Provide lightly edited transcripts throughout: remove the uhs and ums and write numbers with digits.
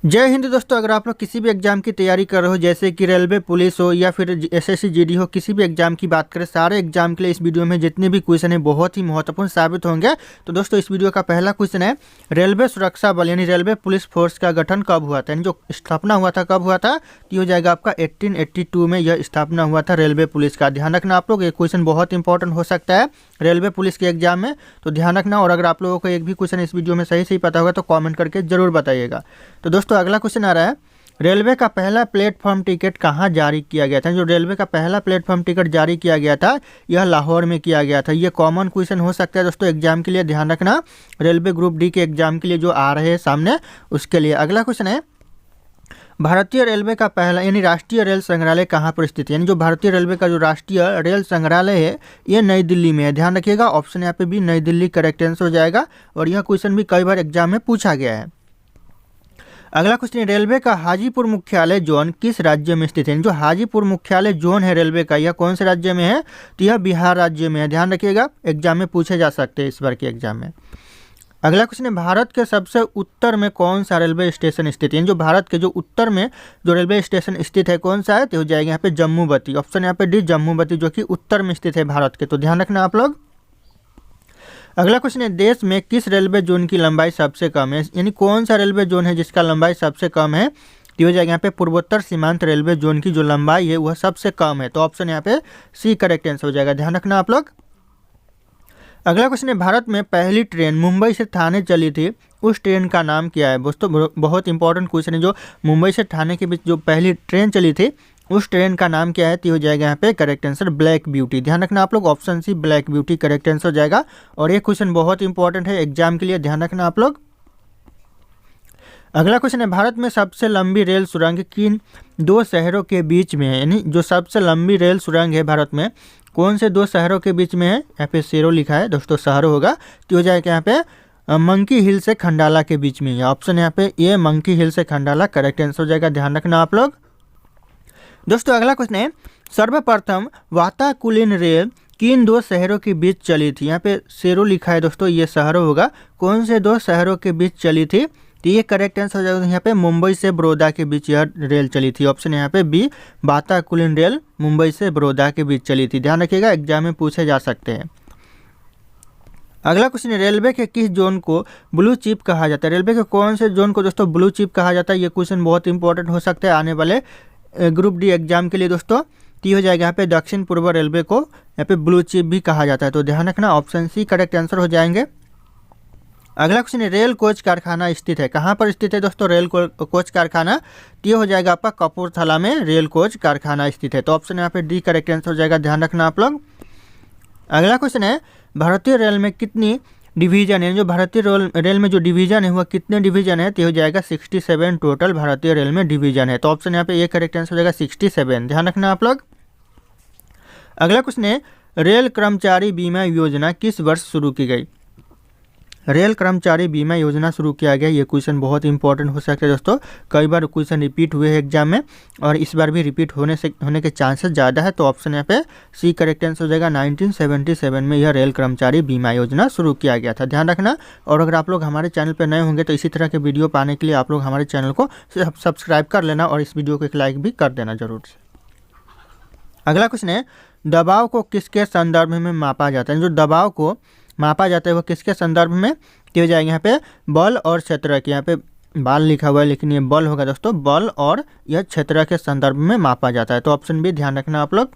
जय हिंद दोस्तों। अगर आप लोग किसी भी एग्जाम की तैयारी कर रहे हो, जैसे कि रेलवे, पुलिस हो या फिर एसएससी जीडी हो, किसी भी एग्जाम की बात करें, सारे एग्जाम के लिए इस वीडियो में जितने भी क्वेश्चन है बहुत ही महत्वपूर्ण साबित होंगे। तो दोस्तों इस वीडियो का पहला क्वेश्चन है, रेलवे सुरक्षा बल यानी रेलवे पुलिस फोर्स का गठन कब हुआ था, यानी जो स्थापना हुआ था कब हुआ था। तो हो जाएगा आपका 1882 में यह स्थापना हुआ था रेलवे पुलिस का। ध्यान रखना आप लोग, ये क्वेश्चन बहुत इंपॉर्टेंट हो सकता है रेलवे पुलिस के एग्जाम में, तो ध्यान रखना। और अगर आप लोगों को एक भी क्वेश्चन इस वीडियो में सही पता होगा तो कॉमेंट करके जरूर बताइएगा। तो दोस्तों अगला क्वेश्चन आ रहा है, रेलवे का पहला प्लेटफॉर्म टिकट कहाँ जारी किया गया था। जो रेलवे का पहला प्लेटफॉर्म टिकट जारी किया गया था यह लाहौर में किया गया था। ये कॉमन क्वेश्चन हो सकता है दोस्तों एग्जाम के लिए, ध्यान रखना। रेलवे ग्रुप डी के एग्जाम के लिए जो आ रहे हैं सामने, उसके लिए। अगला क्वेश्चन है, भारतीय रेलवे का पहला यानी राष्ट्रीय रेल संग्रहालय कहाँ पर स्थित है। यानी जो भारतीय रेलवे का जो राष्ट्रीय रेल संग्रहालय है ये नई दिल्ली में है। ध्यान रखिएगा, ऑप्शन यहाँ पे भी नई दिल्ली करेक्ट आंसर हो जाएगा। और यह क्वेश्चन भी कई बार एग्जाम में पूछा गया है। अगला क्वेश्चन है, रेलवे का हाजीपुर मुख्यालय जोन किस राज्य में स्थित है। जो हाजीपुर मुख्यालय जोन है रेलवे का, यह कौन से राज्य में है। तो यह बिहार राज्य में है। ध्यान रखिएगा, एग्जाम में पूछे जा सकते हैं इस बार के एग्जाम में। अगला क्वेश्चन है, भारत के सबसे उत्तर में कौन सा रेलवे स्टेशन स्थित है। जो भारत के जो उत्तर में जो रेलवे स्टेशन स्थित है कौन सा है, तो हो जाएगा यहाँ पे जम्मूवती। ऑप्शन यहाँ पे डी जम्मूवती, जो कि उत्तर में स्थित है भारत के। तो ध्यान रखना आप लोग। अगला क्वेश्चन है, देश में किस रेलवे जोन की लंबाई सबसे कम है। यानी कौन सा रेलवे जोन है जिसका लंबाई सबसे कम है। तो हो जाएगा यहाँ पे पूर्वोत्तर सीमांत रेलवे जोन की जो लंबाई है वह सबसे कम है। तो ऑप्शन यहाँ पे सी करेक्ट आंसर हो जाएगा। ध्यान रखना आप लोग। अगला क्वेश्चन है, भारत में पहली ट्रेन मुंबई से ठाणे चली थी, उस ट्रेन का नाम क्या है। दोस्तों बहुत इंपॉर्टेंट क्वेश्चन है, जो मुंबई से ठाणे के बीच जो पहली ट्रेन चली थी उस ट्रेन का नाम क्या है। तो हो जाएगा यहाँ पे करेक्ट आंसर ब्लैक ब्यूटी। ध्यान रखना आप लोग, option C black beauty correct answer हो जाएगा। और ये क्वेश्चन बहुत इंपॉर्टेंट है एग्जाम के लिए, ध्यान रखना आप लोग। अगला क्वेश्चन है, भारत में सबसे लंबी रेल सुरंग किन दो शहरों के बीच में है। यानी जो सबसे लंबी रेल सुरंग है भारत में कौन से दो शहरों के बीच में है। यहाँ पे शेरो लिखा है दोस्तों, शहर होगा। तो हो जाएगा यहाँ पे मंकी हिल से खंडाला के बीच में है। ऑप्शन यहाँ पे ये मंकी हिल से खंडाला करेक्ट आंसर हो जाएगा। ध्यान रखना आप लोग। दोस्तों अगला क्वेश्चन है, सर्वप्रथम वाताकुलिन रेल किन दो शहरों के बीच चली थी। यहाँ पे शेरो लिखा है दोस्तों, ये शहर होगा। कौन से दो शहरों के बीच चली थी, तो ये करेक्ट आंसर हो जाएगा। यहाँ पे मुंबई से बड़ौदा के बीच यह रेल चली थी। ऑप्शन यहाँ पे बी वाताकुलिन रेल मुंबई से बड़ौदा के बीच चली थी। ध्यान रखिएगा, एग्जाम में पूछे जा सकते हैं। अगला क्वेश्चन है, रेलवे के किस जोन को ब्लू चिप कहा जाता है। रेलवे के कौन से जोन को दोस्तों ब्लू चिप कहा जाता है। ये क्वेश्चन बहुत इंपॉर्टेंट हो सकता है आने वाले ग्रुप डी एग्जाम के लिए दोस्तों। तो हो जाएगा यहाँ पे दक्षिण पूर्व रेलवे को यहाँ पे ब्लू चिप भी कहा जाता है। तो ध्यान रखना, ऑप्शन सी करेक्ट आंसर हो जाएंगे। अगला क्वेश्चन है, रेल कोच कारखाना स्थित है कहाँ पर स्थित है दोस्तों। रेल कोच कारखाना तो हो जाएगा आपका कपूरथला में रेल कोच कारखाना स्थित है। तो ऑप्शन यहाँ पे डी करेक्ट आंसर हो जाएगा। ध्यान रखना आप लोग। अगला क्वेश्चन है, भारतीय रेल में कितनी डिवीजन है। जो भारतीय रेल में जो डिवीजन है वह कितने डिवीजन है। तो हो जाएगा 67 टोटल भारतीय रेल में डिवीजन है। तो ऑप्शन यहाँ पे ये करेक्ट आंसर हो जाएगा 67। ध्यान रखना आप लोग। अगला क्वेश्चन है, रेल कर्मचारी बीमा योजना किस वर्ष शुरू की गई। रेल कर्मचारी बीमा योजना शुरू किया गया। ये क्वेश्चन बहुत इंपॉर्टेंट हो सकता है दोस्तों, कई बार क्वेश्चन रिपीट हुए हैं एग्जाम में और इस बार भी रिपीट होने के चांसेस ज़्यादा है। तो ऑप्शन यहाँ पे सी करेक्ट आंसर हो जाएगा। 1977 में यह रेल कर्मचारी बीमा योजना शुरू किया गया था। ध्यान रखना। और अगर आप लोग हमारे चैनल पर नए होंगे तो इसी तरह के वीडियो पाने के लिए आप लोग हमारे चैनल को सब्सक्राइब कर लेना और इस वीडियो को एक लाइक भी कर देना जरूर से। अगला क्वेश्चन है, दबाव को किसके संदर्भ में मापा जाता है। जो दबाव को मापा जाता है वो किसके संदर्भ में। तो हो जाएगा यहाँ पे बल और क्षेत्र के, यहाँ पे बाल लिखा हुआ है लेकिन ये बल होगा दोस्तों। बल और यह क्षेत्र के संदर्भ में मापा जाता है। तो ऑप्शन भी ध्यान रखना आप लोग।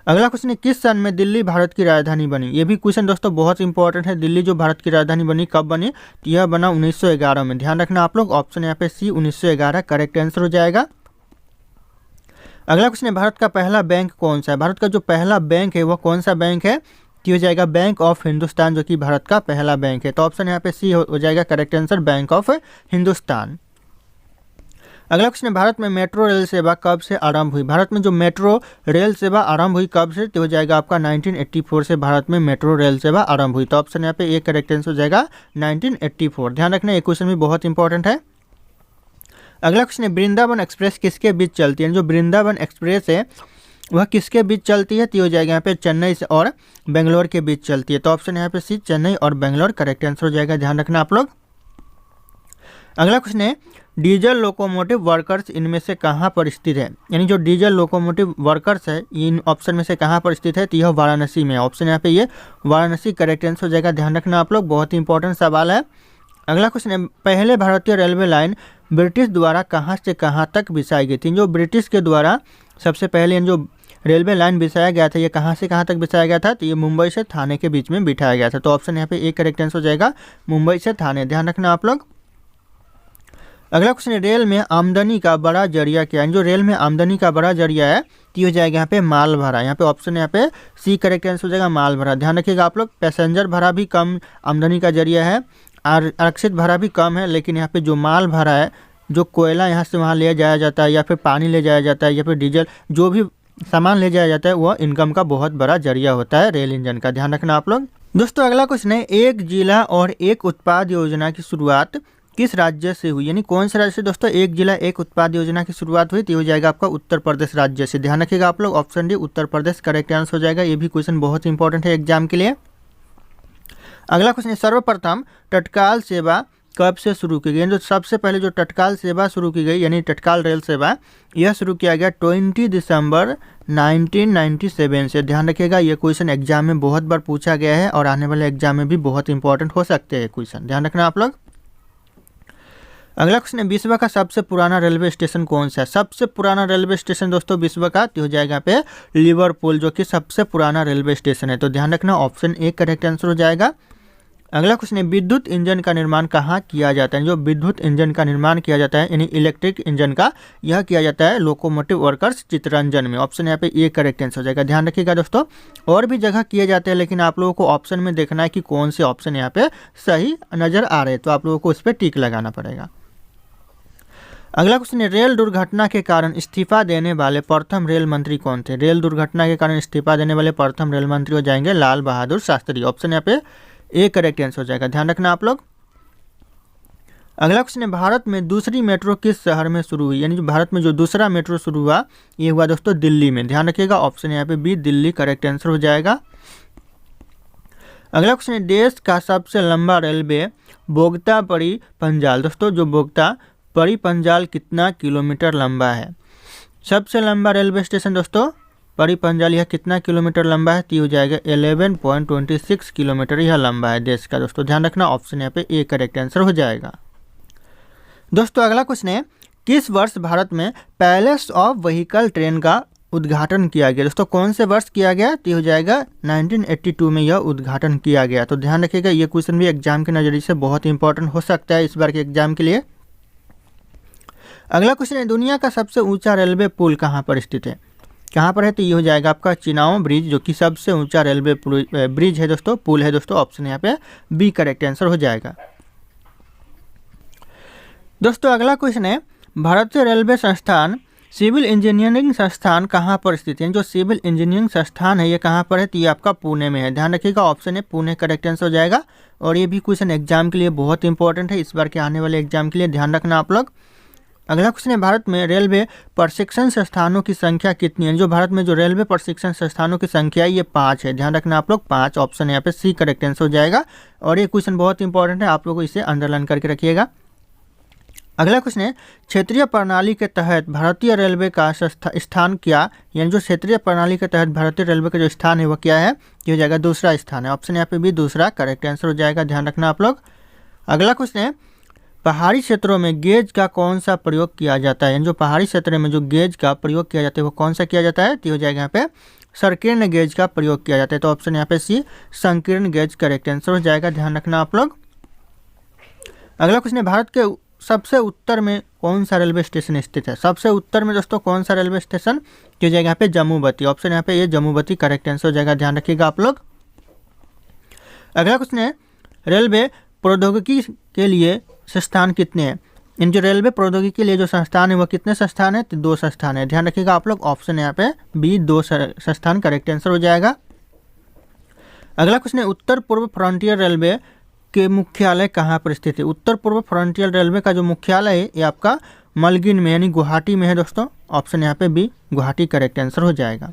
अगला क्वेश्चन है, किस सन में दिल्ली भारत की राजधानी बनी। ये भी क्वेश्चन दोस्तों बहुत इंपॉर्टेंट है। दिल्ली जो भारत की राजधानी बनी कब बनी, तो यह बना 1911 में। ध्यान रखना आप लोग, ऑप्शन यहाँ पे सी 1911 करेक्ट आंसर हो जाएगा। अगला क्वेश्चन है, भारत का पहला बैंक कौन सा है। भारत का जो पहला बैंक है वह कौन सा बैंक है। तो हो जाएगा बैंक ऑफ हिंदुस्तान, जो कि भारत का पहला बैंक है। तो ऑप्शन यहाँ पे सी हो जाएगा correct answer, bank of Hindustan. अगला क्वेश्चन है, भारत में मेट्रो रेल सेवा कब से आरंभ हुई। भारत में जो मेट्रो रेल सेवा आरंभ हुई कब से, तो हो जाएगा आपका 1984 से भारत में मेट्रो रेल सेवा आरंभ हुई। तो ऑप्शन यहाँ पे एक करेक्ट आंसर हो जाएगा 1984। ध्यान रखना, ये क्वेश्चन भी बहुत इंपॉर्टेंट है। अगला क्वेश्चन है, वृंदावन एक्सप्रेस किसके बीच चलती है। जो वृंदावन एक्सप्रेस है वह किसके बीच चलती है। तो हो जाएगा यहाँ पे चेन्नई से और बेंगलोर के बीच चलती है। तो ऑप्शन यहाँ पे सी चेन्नई और बेंगलोर करेक्ट आंसर हो जाएगा। ध्यान रखना आप लोग। अगला क्वेश्चन है डीजल लोकोमोटिव वर्कर्स इनमें से कहाँ पर स्थित है, यानी जो डीजल लोकोमोटिव वर्कर्स है इन ऑप्शन में से कहाँ पर स्थित है, तो यह वाराणसी में। ऑप्शन यहाँ पे ये वाराणसी करेक्ट आंसर हो जाएगा, ध्यान रखना आप लोग, बहुत ही इंपॉर्टेंट सवाल है। अगला क्वेश्चन है पहले भारतीय रेलवे लाइन ब्रिटिश द्वारा कहाँ से कहाँ तक बिछाई गई थी। जो ब्रिटिश के द्वारा सबसे पहले जो रेलवे लाइन बिछाया गया था ये कहाँ से कहाँ तक बिछाया गया था, तो ये मुंबई से थाने के बीच में बिठाया गया था। तो ऑप्शन यहाँ पे एक करेक्ट आंसर हो जाएगा, मुंबई से थाने, ध्यान रखना आप लोग। अगला क्वेश्चन है रेल में आमदनी का बड़ा जरिया क्या है। जो रेल में आमदनी का बड़ा जरिया है तो हो जाएगा यहाँ पे माल भाड़ा। यहाँ पे ऑप्शन यहाँ पे सी करेक्ट आंसर हो जाएगा, माल भाड़ा। ध्यान रखिएगा आप लोग, पैसेंजर भाड़ा भी कम आमदनी का जरिया है, आरक्षित भाड़ा भी कम है, लेकिन यहाँ पे जो माल भाड़ा है, जो कोयला यहाँ से वहाँ ले जाया जाता है या फिर पानी ले जाया जाता है या फिर डीजल जो भी सामान ले जाया जाता है, वह इनकम का बहुत बड़ा जरिया होता है रेल इंजन का, ध्यान रखना आप लोग। दोस्तों अगला क्वेश्चन है एक जिला और एक उत्पाद योजना की शुरुआत किस राज्य से हुई, यानी कौन से राज्य से दोस्तों एक जिला एक उत्पाद योजना की शुरुआत हुई, तो हो जाएगा आपका उत्तर प्रदेश राज्य से। ध्यान रखिएगा आप लोग, option D Uttar Pradesh correct answer हो जाएगा। ये भी क्वेश्चन बहुत इंपॉर्टेंट है एग्जाम के लिए। अगला क्वेश्चन है सर्वप्रथम तत्काल सेवा कब से शुरू की गई। जो सबसे पहले जो तत्काल सेवा शुरू की गई यानी तत्काल रेल सेवा, यह शुरू किया गया 20 दिसंबर 1997 से। ध्यान रखिएगा, ये क्वेश्चन एग्जाम में बहुत बार पूछा गया है और आने वाले एग्जाम में भी बहुत इंपॉर्टेंट हो सकते हैं क्वेश्चन, ध्यान रखना आप लोग। अगला क्वेश्चन है विश्व का सबसे पुराना रेलवे स्टेशन कौन सा है। सबसे पुराना रेलवे स्टेशन दोस्तों विश्व का तो हो जाएगा यहाँ पे लिवरपूल, जो कि सबसे पुराना रेलवे स्टेशन है। तो ध्यान रखना, ऑप्शन ए करेक्ट आंसर हो जाएगा। अगला क्वेश्चन है विद्युत इंजन का निर्माण कहाँ किया जाता है। जो विद्युत इंजन का निर्माण किया जाता है यानी इलेक्ट्रिक इंजन का, यह किया जाता है लोकोमोटिव वर्कर्स चित्तरंजन में। ऑप्शन यहाँ पे ये करेक्ट आंसर हो जाएगा। ध्यान रखिएगा दोस्तों, और भी जगह किए जाते हैं, लेकिन आप लोगों को ऑप्शन में देखना है कि कौन से ऑप्शन यहाँ पे सही नजर आ रहे हैं, तो आप लोगों को उस पर टिक लगाना पड़ेगा। अगला क्वेश्चन है रेल दुर्घटना के कारण इस्तीफा देने वाले प्रथम रेल मंत्री कौन थे। रेल दुर्घटना के कारण इस्तीफा देने वाले प्रथम रेल मंत्री हो जाएंगे लाल बहादुर शास्त्री। ऑप्शन यहाँ पे ए करेक्ट आंसर हो जाएगा, ध्यान रखना आप लोग। अगला क्वेश्चन है भारत में दूसरी मेट्रो किस शहर में शुरू हुई, यानी जो भारत में जो दूसरा मेट्रो शुरू हुआ ये हुआ दोस्तों दिल्ली में। ध्यान रखिएगा, ऑप्शन यहाँ पे बी दिल्ली करेक्ट आंसर हो जाएगा। अगला क्वेश्चन है देश का सबसे लंबा रेलवे बोगता परी पंजाल। दोस्तों जो बोगता परी पंजाल कितना किलोमीटर लंबा है। सबसे लंबा रेलवे स्टेशन दोस्तों परी पंजाल, यह कितना किलोमीटर लंबा है, तो हो जाएगा 11.26 किलोमीटर यह लंबा है देश का। दोस्तों ध्यान रखना, ऑप्शन यहाँ पे ए करेक्ट आंसर हो जाएगा। दोस्तों अगला क्वेश्चन है किस वर्ष भारत में पैलेस ऑफ व्हीकल ट्रेन का उद्घाटन किया गया। दोस्तों कौन से वर्ष किया गया, तो हो जाएगा 1982 में यह उद्घाटन किया गया। तो ध्यान रखिएगा, ये क्वेश्चन भी एग्जाम के नज़रिए से बहुत इंपॉर्टेंट हो सकता है इस बार के एग्जाम के लिए। अगला क्वेश्चन है दुनिया का सबसे ऊंचा रेलवे पुल कहाँ पर स्थित है। कहाँ पर है, तो ये हो जाएगा आपका चिनाव ब्रिज, जो कि सबसे ऊंचा रेलवे ब्रिज है दोस्तों, पुल है दोस्तों। ऑप्शन यहाँ पे बी करेक्ट आंसर हो जाएगा। दोस्तों अगला क्वेश्चन है भारतीय रेलवे संस्थान सिविल इंजीनियरिंग संस्थान कहाँ पर स्थित है। जो सिविल इंजीनियरिंग संस्थान है ये कहाँ पर है, तो ये आपका पुणे में है। ध्यान रखिएगा, ऑप्शन है पुणे करेक्ट आंसर हो जाएगा। और ये भी क्वेश्चन एग्जाम के लिए बहुत इंपॉर्टेंट है इस बार के आने वाले एग्जाम के लिए, ध्यान रखना आप लोग। अगला क्वेश्चन है भारत में रेलवे प्रशिक्षण संस्थानों की संख्या कितनी है। जो भारत में जो रेलवे प्रशिक्षण संस्थानों की संख्या है ये 5 है। ध्यान रखना आप लोग, 5, ऑप्शन यहाँ पे सी करेक्ट आंसर हो जाएगा। और ये क्वेश्चन बहुत इंपॉर्टेंट है, आप लोगों को इसे अंडरलाइन करके रखिएगा। अगला क्वेश्चन है क्षेत्रीय प्रणाली के तहत भारतीय रेलवे का स्थान क्या, यानी जो क्षेत्रीय प्रणाली के तहत भारतीय रेलवे का जो स्थान है वो क्या है, ये हो जाएगा दूसरा स्थान है। ऑप्शन यहाँ पे भी दूसरा करेक्ट आंसर हो जाएगा, ध्यान रखना आप लोग। अगला क्वेश्चन है पहाड़ी क्षेत्रों में गेज का कौन सा प्रयोग किया जाता है। जो पहाड़ी क्षेत्र में जो गेज का प्रयोग किया जाता है वो कौन सा किया जाता है, तो हो जाएगा यहाँ पे संकीर्ण गेज का प्रयोग किया जाता है। तो ऑप्शन यहाँ पे सी संकीर्ण गेज करेक्ट आंसर हो जाएगा, ध्यान रखना आप लोग। अगला क्वेश्चन है भारत के सबसे उत्तर में कौन सा रेलवे स्टेशन स्थित है। सबसे उत्तर में दोस्तों कौन सा रेलवे स्टेशन, तो हो जाएगा यहाँ पे जम्मूवती। ऑप्शन यहाँ पे ये जम्मूवती करेक्ट आंसर हो जाएगा, ध्यान रखिएगा आप लोग। अगला क्वेश्चन है रेलवे प्रौद्योगिकी के लिए संस्थान कितने हैं। इन जो रेलवे प्रौद्योगिकी के लिए जो संस्थान है वो कितने संस्थान है, तो 2 संस्थान है। ध्यान रखिएगा आप लोग, ऑप्शन यहाँ पे बी 2 संस्थान करेक्ट आंसर हो जाएगा। अगला क्वेश्चन है उत्तर पूर्व फ्रंटियर रेलवे के मुख्यालय कहाँ पर स्थित है। उत्तर पूर्व फ्रंटियर रेलवे का जो मुख्यालय है ये आपका मलगिन में यानी गुवाहाटी में है दोस्तों। ऑप्शन यहाँ पे बी गुवाहाटी करेक्ट आंसर हो जाएगा।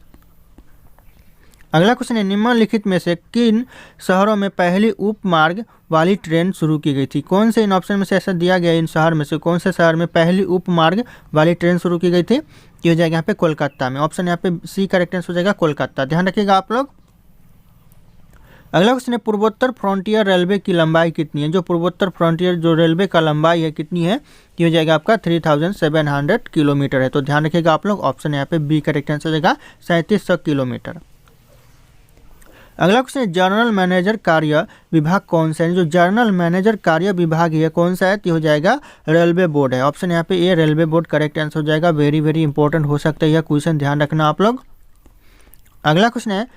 अगला क्वेश्चन है, निम्नलिखित में से किन शहरों में पहली उपमार्ग वाली ट्रेन शुरू की गई थी? कौन से इन ऑप्शन में से ऐसा दिया गया, इन शहर में से कौन से शहर में पहली उपमार्ग वाली ट्रेन शुरू की गई थी? ये हो जाएगा यहाँ पे कोलकाता में। ऑप्शन यहाँ पे सी करेक्ट आंसर हो जाएगा कोलकाता, ध्यान रखिएगा आप लोग। अगला क्वेश्चन है, पूर्वोत्तर फ्रंटियर रेलवे की लंबाई कितनी है? जो पूर्वोत्तर फ्रंटियर जो रेलवे का लंबाई है कितनी है? ये हो जाएगा आपका 3700 किलोमीटर है। तो ध्यान रखिएगा आप लोग, ऑप्शन यहाँ पे बी करेक्ट आंसर हो जाएगा 3700 किलोमीटर। अगला क्वेश्चन है, जनरल मैनेजर कार्य विभाग कौन सा है? जो जनरल मैनेजर कार्य विभाग है कौन सा है? तो हो जाएगा रेलवे बोर्ड है। ऑप्शन यहाँ पे ए रेलवे बोर्ड करेक्ट आंसर हो जाएगा। वेरी वेरी इंपॉर्टेंट हो सकता है यह क्वेश्चन, ध्यान रखना आप लोग। अगला क्वेश्चन है,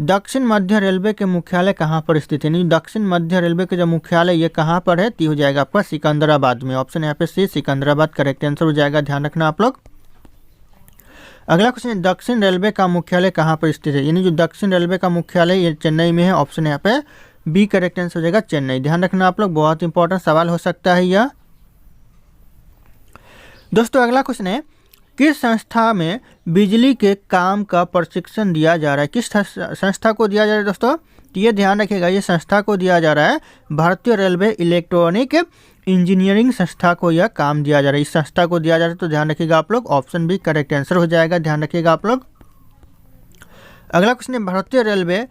दक्षिण मध्य रेलवे के मुख्यालय कहाँ पर स्थित है? दक्षिण मध्य रेलवे के जो मुख्यालय ये कहाँ पर है? तो हो जाएगा आपका सिकंदराबाद में। ऑप्शन यहाँ पे सी सिकंदराबाद करेक्ट आंसर हो जाएगा, ध्यान रखना आप लोग। अगला क्वेश्चन है, दक्षिण रेलवे का मुख्यालय कहाँ पर स्थित है? यानी जो दक्षिण रेलवे का मुख्यालय ये चेन्नई में है। ऑप्शन यहाँ पे बी करेक्ट आंसर हो जाएगा चेन्नई, ध्यान रखना आप लोग, बहुत इंपॉर्टेंट सवाल हो सकता है यह। दोस्तों अगला क्वेश्चन है, किस संस्था में बिजली के काम का प्रशिक्षण दिया जा रहा है? किस संस्था को दिया जा रहा है दोस्तों? तो ये ध्यान रखिएगा, ये संस्था को दिया जा रहा है भारतीय रेलवे इलेक्ट्रॉनिक इंजीनियरिंग संस्था को यह काम दिया जा रहा है, इस संस्था को दिया जा रहा है। तो ध्यान रखिएगा आप लोग, ऑप्शन बी करेक्ट आंसर हो जाएगा, ध्यान रखिएगा आप लोग। अगला क्वेश्चन है, भारतीय रेलवे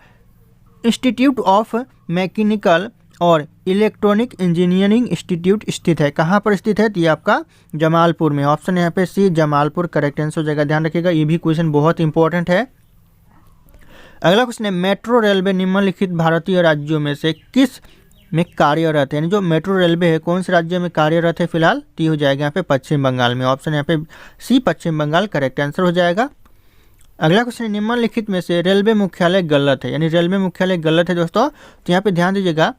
इंस्टीट्यूट ऑफ मैकेनिकल और इलेक्ट्रॉनिक इंजीनियरिंग इंस्टीट्यूट स्थित है, कहाँ पर स्थित है? तो ये आपका जमालपुर में। ऑप्शन यहाँ पे सी जमालपुर करेक्ट आंसर हो जाएगा, ध्यान रखिएगा, ये भी क्वेश्चन बहुत इंपॉर्टेंट है। अगला क्वेश्चन है, मेट्रो रेलवे निम्नलिखित भारतीय राज्यों में से किस में कार्यरत है? यानी जो मेट्रो रेलवे है कौन से राज्य में कार्यरत है फिलहाल? तो हो जाएगा यहाँ पे पश्चिम बंगाल में। ऑप्शन यहाँ पे सी पश्चिम बंगाल करेक्ट आंसर हो जाएगा। अगला क्वेश्चन है, निम्नलिखित में से रेलवे मुख्यालय गलत है? यानी रेलवे मुख्यालय गलत है दोस्तों, तो यहाँ पे ध्यान दीजिएगा,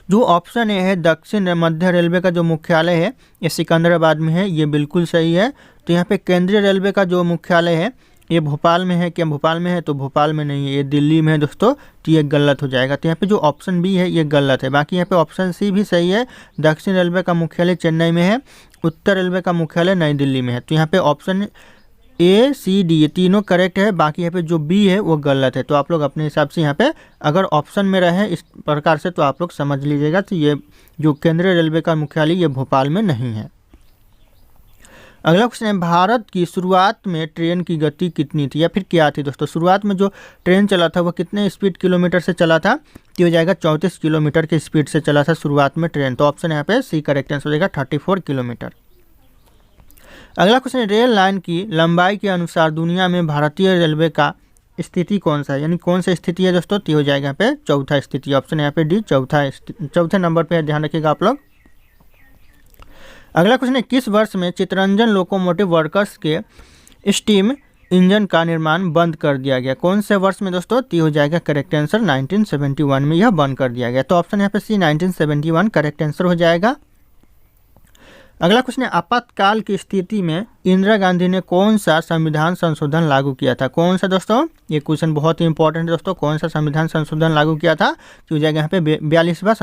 जो ऑप्शन ए है दक्षिण मध्य रेलवे का जो मुख्यालय है ये सिकंदराबाद में है, ये बिल्कुल सही है। तो यहाँ पे केंद्रीय रेलवे का जो मुख्यालय है ये भोपाल में है, क्या भोपाल में है? तो भोपाल में नहीं है, ये दिल्ली में है दोस्तों, तो ये गलत हो जाएगा। तो यहाँ पे जो ऑप्शन बी है ये गलत है। बाकी यहाँ पे ऑप्शन सी भी सही है, दक्षिण रेलवे का मुख्यालय चेन्नई में है, उत्तर रेलवे का मुख्यालय नई दिल्ली में है। तो यहाँ पे ऑप्शन ए सी डी ये तीनों करेक्ट है, बाकी यहाँ पे जो बी है वो गलत है। तो आप लोग अपने हिसाब से यहाँ पे अगर ऑप्शन में रहे इस प्रकार से तो आप लोग समझ लीजिएगा। तो ये जो केंद्रीय रेलवे का मुख्यालय ये भोपाल में नहीं है। अगला क्वेश्चन है, भारत की शुरुआत में ट्रेन की गति कितनी थी या फिर क्या थी? दोस्तों शुरुआत में जो ट्रेन चला था वो कितने स्पीड किलोमीटर से चला था? तो हो जाएगा 34 किलोमीटर के स्पीड से चला था शुरुआत में ट्रेन। तो ऑप्शन यहाँ पे सी करेक्ट आंसर हो जाएगा 34 किलोमीटर। अगला क्वेश्चन है, रेल लाइन की लंबाई के अनुसार दुनिया में भारतीय रेलवे का स्थिति कौन सा है? यानी कौन सा स्थिति है दोस्तों? तो हो जाएगा यहाँ पे चौथा स्थिति। ऑप्शन यहाँ पे डी चौथे नंबर पे है, ध्यान रखिएगा आप लोग। अगला क्वेश्चन है, किस वर्ष में चितरंजन लोकोमोटिव वर्कर्स के स्टीम इंजन का निर्माण बंद कर दिया गया? कौन से वर्ष में दोस्तों? तो हो जाएगा करेक्ट आंसर 1971 में यह बंद कर दिया गया। तो ऑप्शन यहाँ पे सी 1971 करेक्ट आंसर हो जाएगा। अगला क्वेश्चन है, आपातकाल की स्थिति में इंदिरा गांधी ने कौन सा संविधान संशोधन लागू किया था? कौन सा दोस्तों? ये क्वेश्चन बहुत ही इंपॉर्टेंट है दोस्तों, कौन सा संविधान संशोधन लागू किया था? तो हो जाएगा यहाँ पे 42वां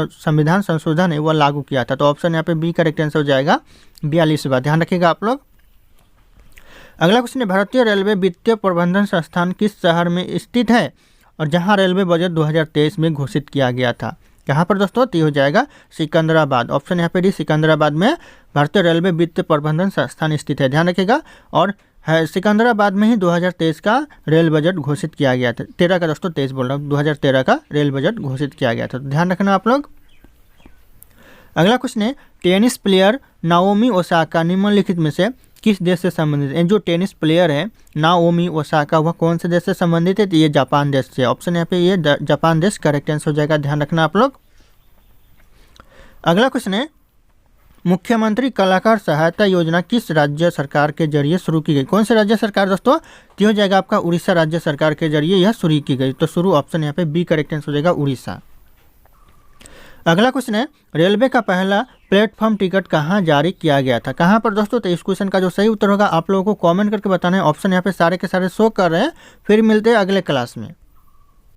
संविधान संशोधन है वह लागू किया था। तो ऑप्शन यहाँ पे बी करेक्ट आंसर हो जाएगा 42वां, ध्यान रखिएगा आप लोग। अगला क्वेश्चन है, भारतीय रेलवे वित्तीय प्रबंधन संस्थान किस शहर में स्थित है और जहाँ रेलवे बजट 2023 में घोषित किया गया था? यहाँ पर दोस्तों तो हो जाएगा सिकंदराबाद। ऑप्शन यहाँ पे डी सिकंदराबाद में भारतीय रेलवे वित्त प्रबंधन संस्थान स्थित है, ध्यान रखिएगा। और सिकंदराबाद में ही 2023 का रेल बजट घोषित किया गया था। 13 का दोस्तों 23 बोल रहा हूँ, 2013 का रेल बजट घोषित किया गया था, तो ध्यान रखना आप लोग। अगला क्वेश्चन है, टेनिस प्लेयर नाओमी ओसाका निम्नलिखित में से किस देश से संबंधित है? जो टेनिस प्लेयर है नाओमी ओसाका वह कौन से देश से संबंधित है? तो ये जापान देश से। ऑप्शन यहाँ पे ये जापान देश करेक्ट आंसर हो जाएगा, ध्यान रखना आप लोग। अगला क्वेश्चन है, मुख्यमंत्री कलाकार सहायता योजना किस राज्य सरकार के जरिए शुरू की गई? कौन से राज्य सरकार दोस्तों? तो हो जाएगा आपका उड़ीसा राज्य सरकार के जरिए यह शुरू की गई। तो शुरू ऑप्शन यहाँ पे बी करेक्ट आंसर हो जाएगा उड़ीसा। अगला क्वेश्चन है, रेलवे का पहला प्लेटफॉर्म टिकट कहाँ जारी किया गया था? कहाँ पर दोस्तों? तो इस क्वेश्चन का जो सही उत्तर होगा आप लोगों को कमेंट करके बताना है। ऑप्शन यहाँ पे सारे के सारे शो कर रहे हैं। फिर मिलते हैं अगले क्लास में।